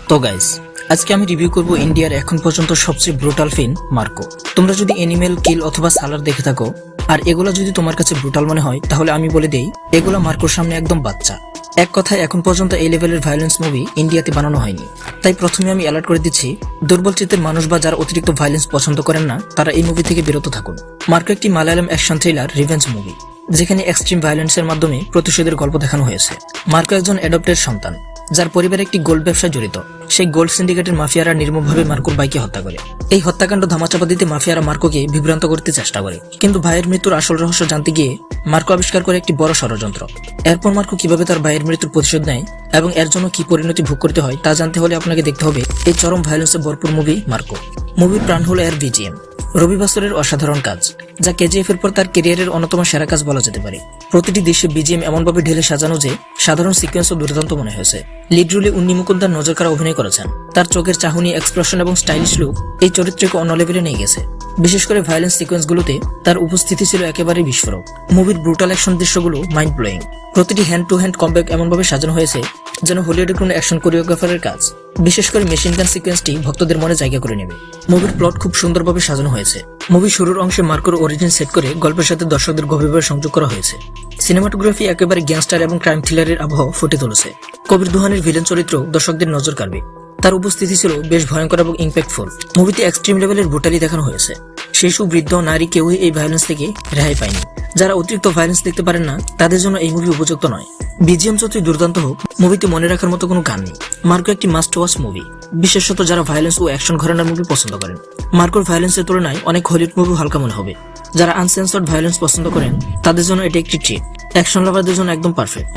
তো গাইস, আজকে আমি রিভিউ করব ইন্ডিয়ার এখন পর্যন্ত সবচেয়ে ব্রুটাল ফিল্ম মার্কো। তোমরা যদি অ্যানিমেল কিল অথবা সালার দেখে থাকো আর এগুলা যদি তোমার কাছে ব্রুটাল মনে হয়, তাহলে আমি বলে দেই এগুলা মার্কোর সামনে একদম বাচ্চা। এক কথায় এখন পর্যন্ত এই লেভেলের ভায়োলেন্স মুভি ইন্ডিয়াতে বানানো হয়নি। তাই প্রথমে আমি অ্যালার্ট করে দিচ্ছি, দুর্বল চিত্তের মানুষ বা যারা অতিরিক্ত ভায়োলেন্স পছন্দ করেন না, তারা এই মুভি থেকে বিরত থাকুন। মার্কো একটি Malayalam action thriller revenge movie, যেখানে এক্সট্রিম ভায়োলেন্সের মাধ্যমে প্রতিশোধের গল্প দেখানো হয়েছে। মার্কো একজন অ্যাডপ্টেড সন্তান, যার পরিবারে একটি গোল্ড ব্যবসায় জড়িত। সেই গোল্ড সিন্ডিকেটের মাফিয়ারা নির্মমভাবে মার্কোর ভাইকে হত্যা করে। এই হত্যাকাণ্ড ধামাচাপা দিতে মাফিয়ারা মার্কোকে বিভ্রান্ত করতে চেষ্টা করে, কিন্তু ভাইয়ের মৃত্যুর আসল রহস্য জানতে গিয়ে মার্কো আবিষ্কার করে একটি বড় ষড়যন্ত্র। এরপর মার্কো কিভাবে তার ভাইয়ের মৃত্যুর প্রতিশোধ নেয় এবং এর জন্য কি পরিণতি ভোগ করতে হয় তা জানতে হলে আপনাকে দেখতে হবে এই চরম ভায়োলেন্সে ভরপুর মুভি মার্কো। মুভির প্রাণ হলো এর বিজিএম, রবি বাসরের অসাধারণ কাজ, যা কেজিএফ এর পর তার ক্যারিয়ারের অন্যতম সেরা কাজ বলা যেতে পারে। প্রতিটি দৃশ্যে বিজিএম এমনভাবে ঢেলে সাজানো যে সাধারণ সিকোয়েন্সও দুর্দান্ত মনে হয়েছে। লিড রোলে উন্নি মুকুন্দার নজর কাড়া অভিনয় করেছেন। তার চোখের চাহনি, এক্সপ্রেশন এবং স্টাইলিশ লুক এই চরিত্রকে অন্য লেভেলে নিয়ে গেছে। বিশেষ করে ভায়োলেন্স সিকোয়েন্সগুলোতে তার উপস্থিতি ছিল একেবারে বিস্ফোরক। মুভির ব্রুটাল অ্যাকশন দৃশ্যগুলো মাইন্ড ব্লোয়িং। প্রতিটি হ্যান্ড টু হ্যান্ড কমব্যাক এমনভাবে সাজানো হয়েছে যেন হলিউডের কোনো অ্যাকশন কোরিওগ্রাফারের কাজ। বিশেষ করে মেশিন গান সিকোয়েন্সটি ভক্তদের মনে জায়গা করে নেবে। মুভির প্লট খুব সুন্দরভাবে সাজানো হয়েছে। মুভি শুরুর অংশে মার্কোর অরিজিন সেট করে গল্পের সাথে দর্শকদের গভীরভাবে সংযোগ করা হয়েছে। সিনেমাটোগ্রাফি একেবারে গ্যাংস্টার এবং ক্রাইম থ্রিলারের আবহ ফুটে তুলেছে। কবির দুহানের ভিলেন চরিত্র দর্শকদের নজর কাড়বে। তার উপস্থিতি ছিল বেশ ভয়ঙ্কর এবং ইম্প্যাক্টফুল। মুভিতে এক্সট্রিম লেভেলের ব্রুটালি দেখানো হয়েছে। শিশু, বৃদ্ধ, নারী কেউই এই ভায়োলেন্স থেকে রেহাই পায়নি। যারা অতিরিক্ত ভায়োলেন্স দেখতে পারেন না, তাদের জন্য এই মুভি উপযুক্ত নয়। বিজিএম যতই দুর্দান্ত হোক, মুভিতে মনে রাখার মতো কোনো গান নেই। মার্কো একটি মাস্ট ওয়াচ মুভি, বিশেষত যারা ভায়োলেন্স ও অ্যাকশন ঘরানার মুভি পছন্দ করেন। মার্কোর ভায়োলেন্সের তুলনায় অনেক হলিউড মুভি হালকা মনে হবে। যারা আনসেন্সর্ড ভায়োলেন্স পছন্দ করেন, তাদের জন্য এটি একটি ট্রিট। অ্যাকশন লাভারদের জন্য একদম পারফেক্ট।